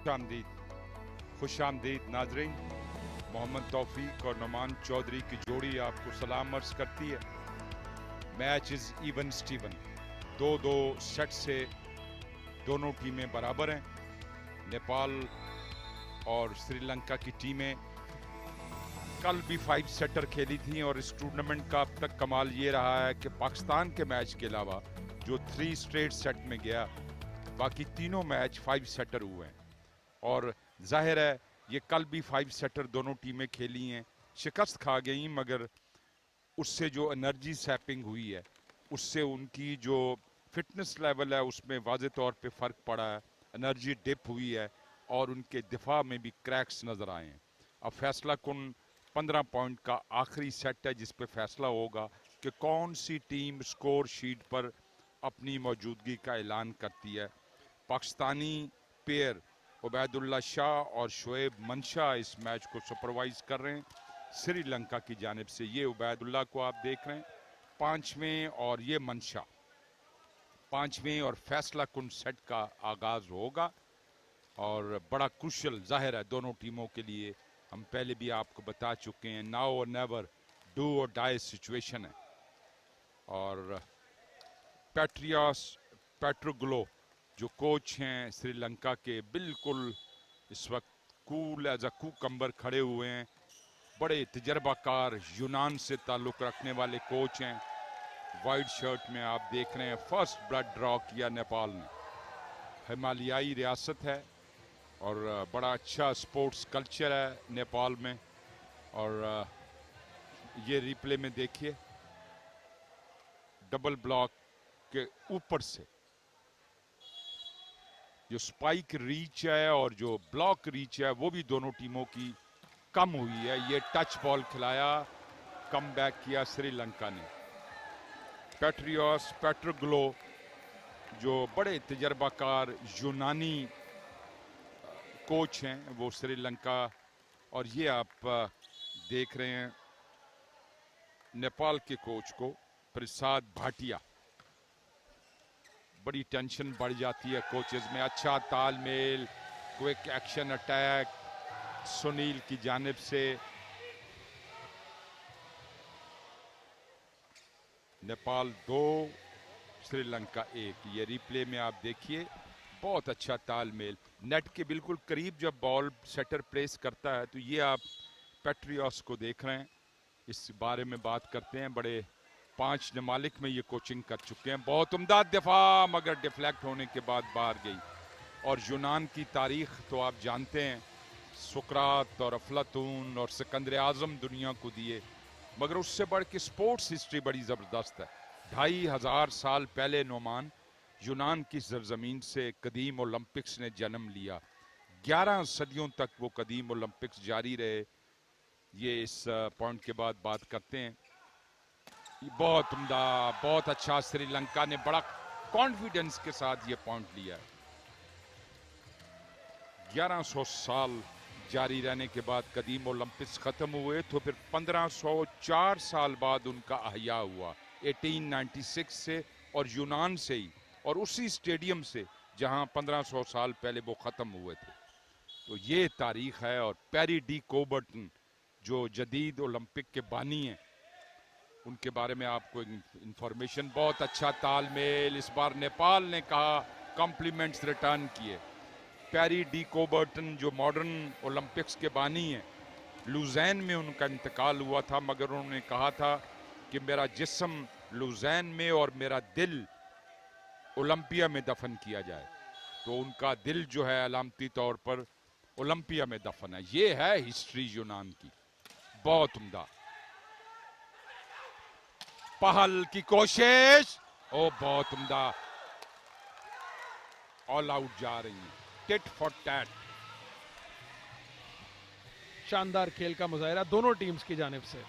खुश आमदीद नाजरीन। मोहम्मद तौफीक और नुमान चौधरी की जोड़ी आपको सलाम अर्ज करती है। Match is even Steven, 2-2 set से दोनों टीमें बराबर हैं। नेपाल और श्रीलंका की टीमें कल भी 5 सेटर खेली थी और इस टूर्नामेंट का अब तक कमाल ये रहा है कि पाकिस्तान के मैच के अलावा जो 3 स्ट्रेट सेट में गया, बाकी तीनों मैच 5 सेटर हुए हैं। और जाहिर है ये कल भी 5 सेटर दोनों टीमें खेली हैं, शिकस्त खा गई, मगर उससे जो एनर्जी सैपिंग हुई है, उससे उनकी जो फिटनेस लेवल है उसमें वाज़े तौर पे फ़र्क पड़ा है। एनर्जी डिप हुई है और उनके दिफा में भी क्रैक्स नज़र आए हैं। अब फैसला कुन 15 पॉइंट का आखिरी सेट है जिस पे फैसला होगा कि कौन सी टीम स्कोर शीट पर अपनी मौजूदगी का ऐलान करती है। पाकिस्तानी पेयर उबैदुल्ला शाह और शोएब मंशा इस मैच को सुपरवाइज कर रहे हैं श्रीलंका की जानिब से। ये उबैदुल्ला को आप देख रहे हैं 5वें और ये मंशा 5वें, और फैसला कुन सेट का आगाज होगा और बड़ा क्रूशियल जाहिर है दोनों टीमों के लिए। हम पहले भी आपको बता चुके हैं, नाउ और नेवर, डू और डाई सिचुएशन है। और पेट्रोग्लो जो कोच हैं श्रीलंका के, बिल्कुल इस वक्त कूल एज अ कुकम्बर खड़े हुए हैं। बड़े तजर्बाकार यूनान से ताल्लुक़ रखने वाले कोच हैं। वाइट शर्ट में आप देख रहे हैं फर्स्ट ब्लड ड्रॉ किया नेपाल ने। हिमालयाई रियासत है और बड़ा अच्छा स्पोर्ट्स कल्चर है नेपाल में। और ये रिप्ले में देखिए, डबल ब्लॉक के ऊपर से जो स्पाइक रीच है और जो ब्लॉक रीच है वो भी दोनों टीमों की कम हुई है। ये टच बॉल खिलाया, कम बैक किया श्रीलंका ने। पेट्रोग्लो जो बड़े तजर्बाकार यूनानी कोच हैं वो श्रीलंका। और ये आप देख रहे हैं नेपाल के कोच को, प्रसाद भाटिया। बड़ी टेंशन बढ़ जाती है कोचेज में। अच्छा तालमेल, क्विक एक्शन अटैक सुनील की जानिब से। नेपाल 2 श्रीलंका 1। ये रिप्ले में आप देखिए, बहुत अच्छा तालमेल, नेट के बिल्कुल करीब जब बॉल सेटर प्लेस करता है। तो ये आप पेट्रियस को देख रहे हैं, इस बारे में बात करते हैं। बड़े 5 ममालिक में ये कोचिंग कर चुके हैं। बहुत उम्दा दफा, मगर डिफ्लेक्ट होने के बाद बाहर गई। और यूनान की तारीख तो आप जानते हैं, सुकरात और अफलातून और सिकंदर आजम दुनिया को दिए, मगर उससे बढ़ के स्पोर्ट्स हिस्ट्री बड़ी ज़बरदस्त है। 2500 साल पहले नोमान यूनान की सरजमीन से कदीम ओलंपिक्स ने जन्म लिया। 11 सदियों तक वो कदीम ओलंपिक्स जारी रहे। ये इस पॉइंट के बाद बात करते हैं। बहुत उम्दा, बहुत अच्छा, श्रीलंका ने बड़ा कॉन्फिडेंस के साथ ये पॉइंट लिया। 1100 साल जारी रहने के बाद कदीम ओलंपिक्स खत्म हुए, तो फिर 1504 साल बाद उनका अहया हुआ 1896 से, और यूनान से ही, और उसी स्टेडियम से जहां 1500 साल पहले वो खत्म हुए थे। तो ये तारीख है। और पैरी डी कोबर्टन जो जदीद ओलंपिक के बानी हैं, उनके बारे में आपको इंफॉर्मेशन। बहुत अच्छा तालमेल, इस बार नेपाल ने कहा, कॉम्प्लीमेंट्स रिटर्न किए। पैरी डी कोबर्टन जो मॉडर्न ओलंपिक्स के बानी हैं, लुज़ैन में उनका इंतकाल हुआ था, मगर उन्होंने कहा था कि मेरा जिस्म लुज़ैन में और मेरा दिल ओलंपिया में दफन किया जाए। तो उनका दिल जो है अलामती तौर पर ओलंपिया में दफन है। ये है हिस्ट्री यूनान की। बहुत उम्दा पहल की कोशिश, ओ बहुत उम्दा, ऑल आउट जा रही है, टिट फॉर टैट। शानदार खेल का मुजाहिरा दोनों टीम्स की जानिब से।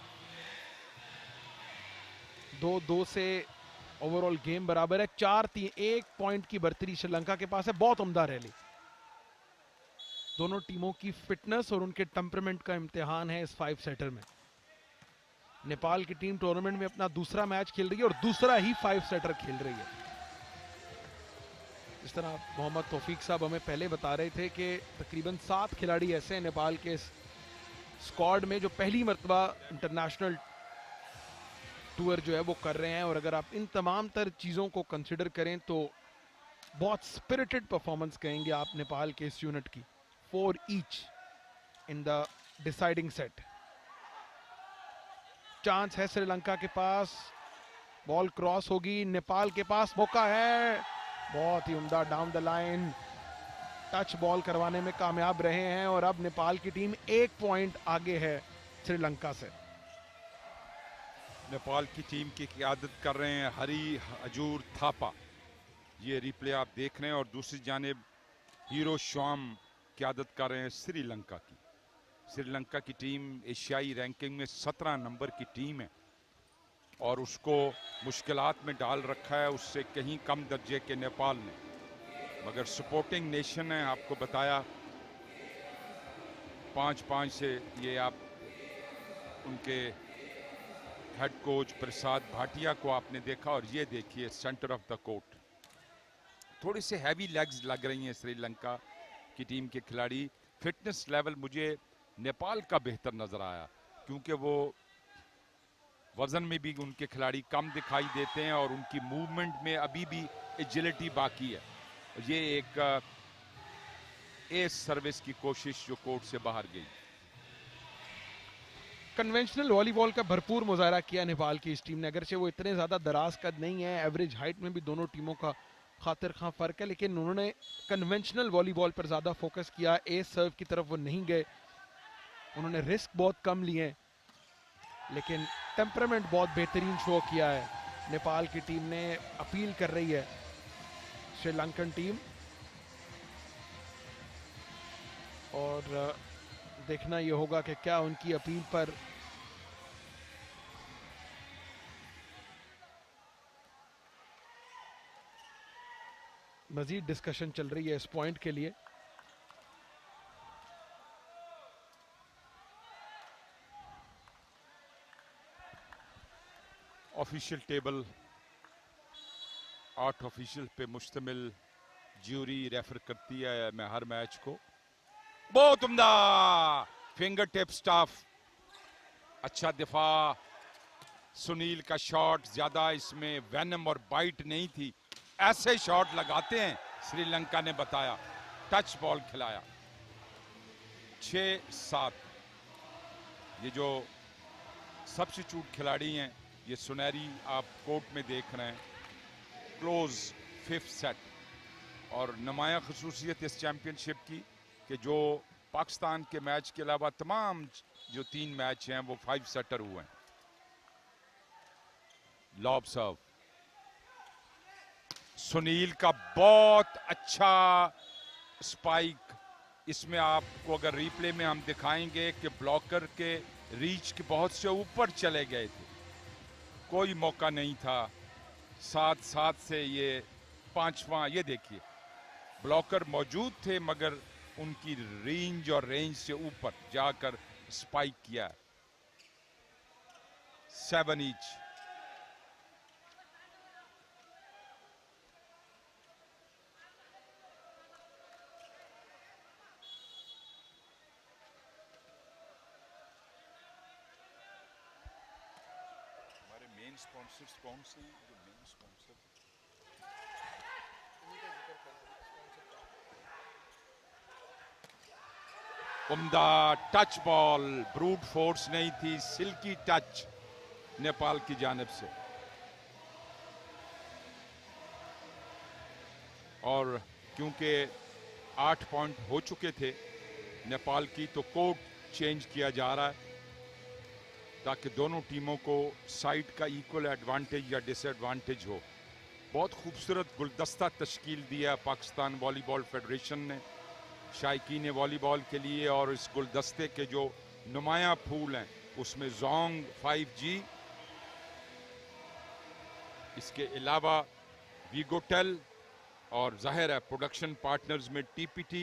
2-2 से ओवरऑल गेम बराबर है। 4-3, 1 पॉइंट की बढ़तरी श्रीलंका के पास है। बहुत उम्दा रैली। दोनों टीमों की फिटनेस और उनके टेम्परामेंट का इम्तिहान है इस 5 सेटर में। नेपाल की टीम टूर्नामेंट में अपना दूसरा मैच खेल रही है और दूसरा ही 5 सेटर खेल रही है। जिस तरह मोहम्मद तौफीक साहब हमें पहले बता रहे थे कि तकरीबन 7 खिलाड़ी ऐसे हैं नेपाल के स्क्वाड में जो पहली मर्तबा इंटरनेशनल टूर जो है वो कर रहे हैं, और अगर आप इन तमाम तर चीज़ों को कंसिडर करें तो बहुत स्पिरिटेड परफॉर्मेंस कहेंगे आप नेपाल के इस यूनिट की। 4 each in the deciding set. Chance है श्रीलंका के पास, बॉल क्रॉस होगी, नेपाल के पास मौका है, बहुत ही उम्दा down the line touch ball करवाने में कामयाब रहे हैं, और अब नेपाल की टीम 1 पॉइंट आगे है श्रीलंका से। नेपाल की टीम की क़ियादत कर रहे हैं हरी हजूर थापा, ये रिप्ले आप देख रहे हैं, और दूसरी जानिब हीरो श्याम क़ियादत कर रहे हैं श्रीलंका की। श्रीलंका की टीम एशियाई रैंकिंग में 17 नंबर की टीम है और उसको मुश्किलात में डाल रखा है उससे कहीं कम दर्जे के नेपाल ने, मगर सपोर्टिंग नेशन है। आपको बताया 5-5 से ये आप उनके हेड कोच प्रसाद भाटिया को आपने देखा, और ये देखिए सेंटर ऑफ द कोर्ट थोड़ी से हैवी लेग्स लग रही हैं श्रीलंका की टीम के खिलाड़ी। फिटनेस लेवल मुझे नेपाल का बेहतर नजर आया, क्योंकि वो वजन में भी उनके खिलाड़ी कम दिखाई देते हैं और उनकी मूवमेंट में अभी भी एजिलिटी बाकी है। ये एक एस सर्विस की कोशिश जो कोर्ट से बाहर गई। कन्वेंशनल वॉलीबॉल का भरपूर मुजाहरा किया नेपाल की इस टीम ने, अगरचे वो इतने ज़्यादा दराज कद नहीं है, एवरेज हाइट में भी दोनों टीमों का खातिर खां फ़र्क है, लेकिन उन्होंने कन्वेंशनल वॉलीबॉल पर ज़्यादा फोकस किया। एस सर्व की तरफ वो नहीं गए, उन्होंने रिस्क बहुत कम लिए, लेकिन टेम्परामेंट बहुत बेहतरीन शो किया है नेपाल की टीम ने। अपील कर रही है श्रीलंकन टीम, और देखना ये होगा कि क्या उनकी अपील पर मजीद डिस्कशन चल रही है इस पॉइंट के लिए। ऑफिशियल टेबल 8 ऑफिशियल पे मुश्तमिल ज्यूरी रेफर करती है मैं हर मैच को। बहुत उम्दा फिंगर टिप स्टाफ, अच्छा दिफा, सुनील का शॉट ज्यादा इसमें वेनम और बाइट नहीं थी, ऐसे शॉट लगाते हैं श्रीलंका ने बताया। टच बॉल खिलाया। 6-7 ये जो सब्स्टिट्यूट खिलाड़ी हैं, ये सुनहरी आप कोर्ट में देख रहे हैं। क्लोज 5th सेट, और नुमाया खसूसियत इस चैंपियनशिप की कि जो पाकिस्तान के मैच के अलावा तमाम जो 3 मैच हैं वो 5 सेटर हुए हैं। लॉब सर्व सुनील का बहुत अच्छा स्पाइक। इसमें आपको अगर रिप्ले में हम दिखाएंगे कि ब्लॉकर के रीच के बहुत से ऊपर चले गए थे, कोई मौका नहीं था। 7-7 से ये 5वां, ये देखिए ब्लॉकर मौजूद थे मगर उनकी रेंज से ऊपर जाकर स्पाइक किया। 7 ईच। हमारे मेन स्पॉन्सर्स कौन से हैं? जो मेन स्पॉन्सर उम्दा टच बॉल, ब्रूट फोर्स नहीं थी, सिल्की टच नेपाल की जानिब से। और क्योंकि 8 पॉइंट हो चुके थे नेपाल की, तो कोर्ट चेंज किया जा रहा है ताकि दोनों टीमों को साइड का इक्वल एडवांटेज या डिसएडवांटेज हो। बहुत खूबसूरत गुलदस्ता तश्कील दिया पाकिस्तान वॉलीबॉल फेडरेशन ने शायकीन वॉलीबॉल के लिए, और इस गुलदस्ते के जो नुमाया फूल हैं उसमें जोंग 5G, इसके अलावा वीगोटेल, और जाहिर है प्रोडक्शन पार्टनर्स में TPT,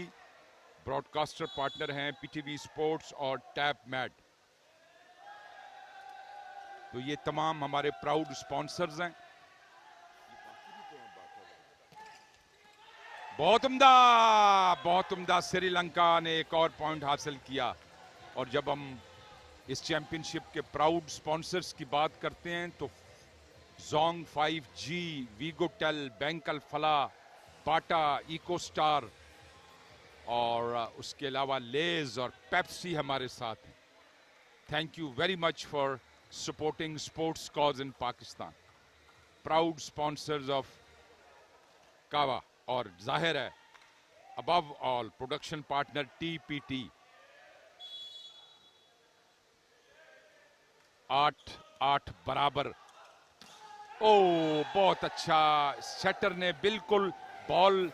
ब्रॉडकास्टर पार्टनर हैं PTV स्पोर्ट्स और टैप मैट। तो ये तमाम हमारे प्राउड स्पॉन्सर्स हैं। बहुत उम्दा श्रीलंका ने एक और पॉइंट हासिल किया। और जब हम इस चैंपियनशिप के प्राउड स्पॉन्सर्स की बात करते हैं तो जोंग 5G, वीगोटेल, बैंक अल्फला, बाटा, इकोस्टार और उसके अलावा लेज और पेप्सी हमारे साथ हैं। Thank you very much for supporting sports cause in Pakistan, proud sponsors of कावा। और जाहिर है above all production partner TPT। 8-8 बराबर। ओ बहुत अच्छा, सेटर ने बिल्कुल बॉल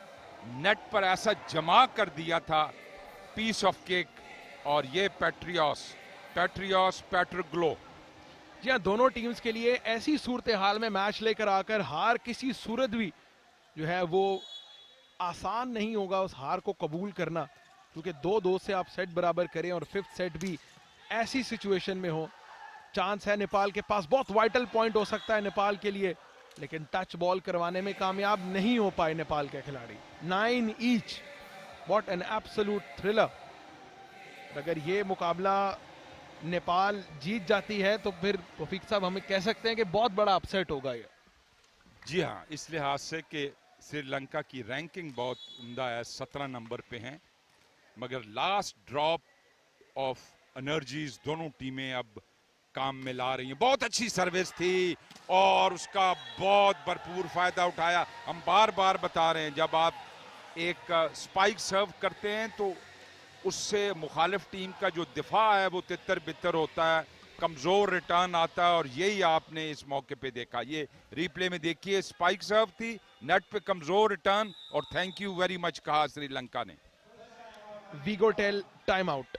नेट पर ऐसा जमा कर दिया था, पीस ऑफ केक। और ये पैट्रोग्लो। जी हाँ, दोनों टीम्स के लिए ऐसी सूरत हाल में मैच लेकर आकर हार किसी सूरत भी जो है वो आसान नहीं होगा उस हार को कबूल करना, क्योंकि 2-2 से आप सेट बराबर करें और फिफ्थ सेट भी ऐसी सिचुएशन में हो। चांस है नेपाल के पास, बहुत वाइटल पॉइंट हो सकता है नेपाल के लिए, लेकिन टच बॉल करवाने में कामयाब नहीं हो पाए नेपाल के खिलाड़ी। 9 each, what an absolute thriller. अगर ये मुकाबला नेपाल जीत जाती है तो फिर रफीक साहब हमें कह सकते हैं कि बहुत बड़ा अपसेट होगा ये। जी हाँ, इस लिहाज से कि श्रीलंका की रैंकिंग बहुत उम्दा है, 17 नंबर पे हैं, मगर लास्ट ड्रॉप ऑफ एनर्जीज दोनों टीमें अब काम में ला रही हैं। बहुत अच्छी सर्विस थी और उसका बहुत भरपूर फायदा उठाया। हम बार बार बता रहे हैं, जब आप एक स्पाइक सर्व करते हैं तो उससे मुखालिफ टीम का जो दिफा है वो तितर बितर होता है, कमजोर रिटर्न आता है। और यही आपने इस मौके पे देखा। ये रिप्ले में देखिए, स्पाइक सर्व थी, नेट पे कमजोर रिटर्न, और थैंक यू वेरी मच कहा श्रीलंका ने। वीगोटेल time out.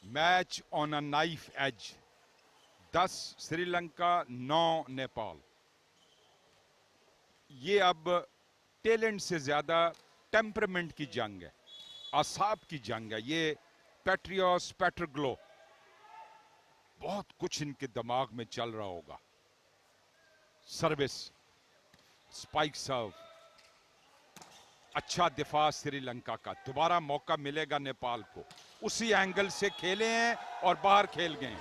Match on a knife edge, 10 Sri Lanka 9 Nepal. ये अब टैलेंट से ज्यादा टेम्परामेंट की जंग है, आसाब की जंग है। ये पैट्रोग्लो, बहुत कुछ इनके दिमाग में चल रहा होगा। सर्विस, स्पाइक सर्व, अच्छा दिफा श्रीलंका का। दोबारा मौका मिलेगा नेपाल को, उसी एंगल से खेले हैं और बाहर खेल गए,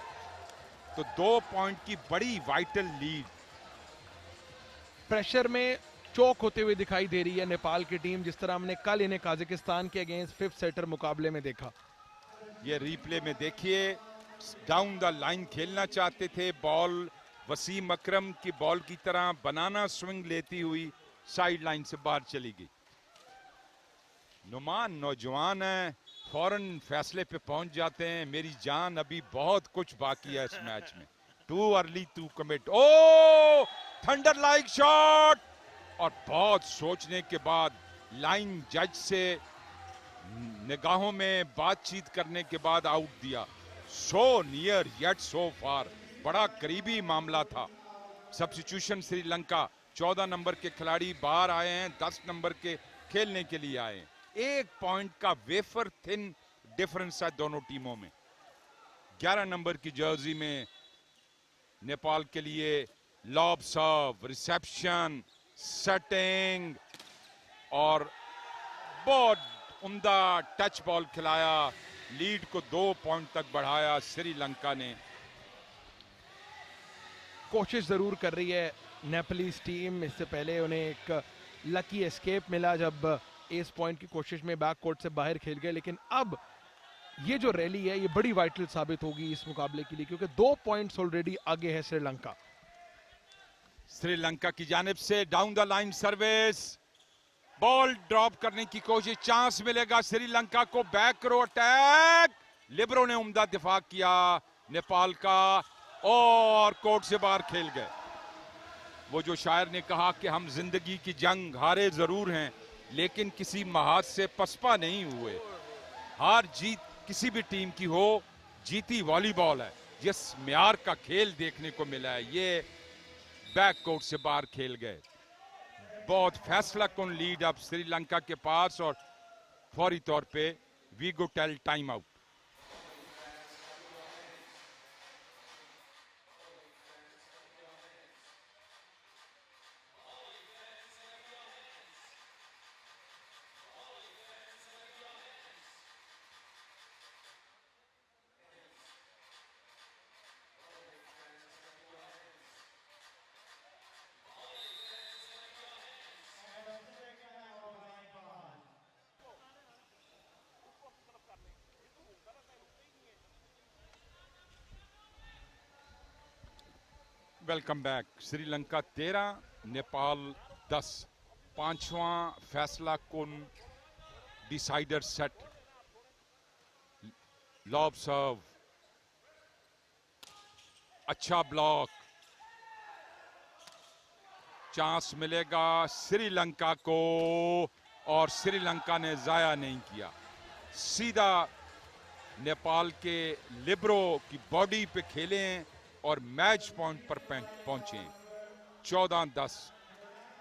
तो 2 पॉइंट की बड़ी वाइटल लीड। प्रेशर में चौक होते हुए दिखाई दे रही है नेपाल की टीम, जिस तरह हमने कल इन्हें काजाकिस्तान के अगेंस्ट फिफ्थ सेटर मुकाबले में देखा। ये रिप्ले में देखिए, डाउन द लाइन खेलना चाहते थे, बॉल वसीम अकरम की बॉल की तरह बनाना स्विंग लेती हुई साइड लाइन से बाहर चली गई। नुमान नौजवान है, फौरन फैसले पे पहुंच जाते हैं। मेरी जान, अभी बहुत कुछ बाकी है इस मैच में। Too early to commit. Oh thunder like shot, और बहुत सोचने के बाद लाइन जज से निगाहों में बातचीत करने के बाद आउट दिया। सो नियर येट सो फार, बड़ा करीबी मामला था। सब्स्टिट्यूशन श्रीलंका, 14 नंबर के खिलाड़ी बाहर आए हैं, 10 नंबर के खेलने के लिए आए हैं। 1 पॉइंट का वेफर थिन डिफरेंस है दोनों टीमों में। 11 नंबर की जर्सी में नेपाल के लिए लॉब सर्व, रिसेप्शन, सेटिंग और बहुत उम्दा टच बॉल खिलाया। लीड को 2 पॉइंट तक बढ़ाया श्रीलंका ने। कोशिश जरूर कर रही है नेपलीज टीम। इससे पहले उन्हें एक लकी एस्केप मिला जब एस पॉइंट की कोशिश में बैक कोर्ट से बाहर खेल गए, लेकिन अब ये जो रैली है ये बड़ी वाइटल साबित होगी इस मुकाबले के लिए, क्योंकि 2 पॉइंट्स ऑलरेडी आगे है श्रीलंका। श्रीलंका की जानिब से down the line service, ball drop करने की कोशिश, चांस मिलेगा श्रीलंका को। बैक करो अटैक, लिबरो ने उम्दा दिफा किया नेपाल का और कोर्ट से बाहर खेल गए। वो जो शायर ने कहा कि हम जिंदगी की जंग हारे जरूर हैं, लेकिन किसी महाज से पसपा नहीं हुए। हार जीत किसी भी टीम की हो, जीती वॉलीबॉल है। जिस म्यार का खेल देखने को मिला है, ये बैक कोर्ट से बाहर खेल गए। बहुत फैसला कौन लीड अब श्रीलंका के पास, और फौरी तौर पे वीगो टेल time out. Welcome back. Sri Lanka 13, Nepal 10। पांचवा फैसला कुन डिसाइडर सेट। लॉब सर्व, अच्छा ब्लॉक, चांस मिलेगा श्रीलंका को, और श्रीलंका ने जाया नहीं किया। सीधा नेपाल के लिब्रो की बॉडी पे खेले और मैच पॉइंट पर पहुंचे। 14-10।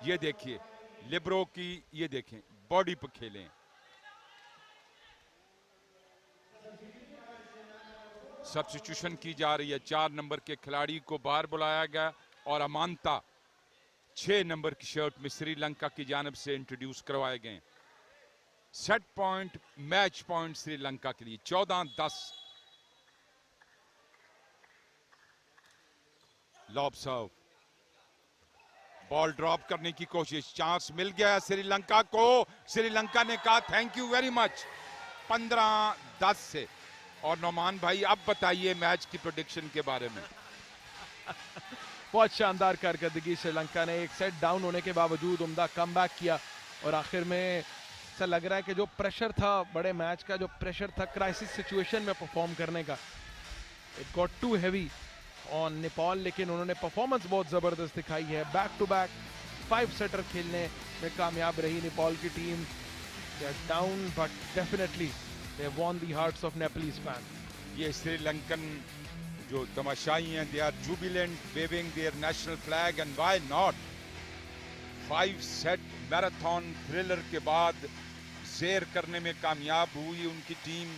ये देखिए लिब्रो की, ये देखें बॉडी पर खेलें। सब्स्टिट्यूशन की जा रही है। 4 नंबर के खिलाड़ी को बाहर बुलाया गया और अमानता 6 नंबर की शर्ट में श्रीलंका की जानिब से इंट्रोड्यूस करवाए गए। Set point, match point Sri Lanka के लिए। 14-10। लॉब सर्व, बॉल ड्रॉप करने की कोशिश, चांस मिल गया श्रीलंका को। श्रीलंका ने कहा थैंक यू वेरी मच। 15-10 से। और नोमान भाई अब बताइए मैच की प्रेडिक्शन के बारे में। बहुत शानदार कारकर्दगी। श्रीलंका ने एक सेट डाउन होने के बावजूद उम्दा कमबैक किया, और आखिर में ऐसा लग रहा है कि जो प्रेशर था, बड़े मैच का जो प्रेशर था क्राइसिस सिचुएशन में परफॉर्म करने का, it got too heavy on Nepal. लेकिन उन्होंने परफॉर्मेंस बहुत ज़बरदस्त दिखाई है। बैक टू बैक 5 सेटर खेलने में कामयाब रही नेपाल की team. They are down but definitely they won the hearts of Nepalese fan. ये श्रीलंकन जो तमाशाई हैं, they are jubilant, waving their national flag, and why not. 5 set marathon thriller के बाद शेयर करने में कामयाब हुई उनकी टीम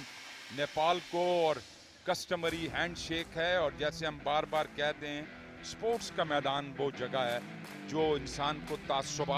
नेपाल को, और कस्टमरी हैंडशेक है। और जैसे हम बार बार कहते हैं, स्पोर्ट्स का मैदान वो जगह है जो इंसान को तासुबात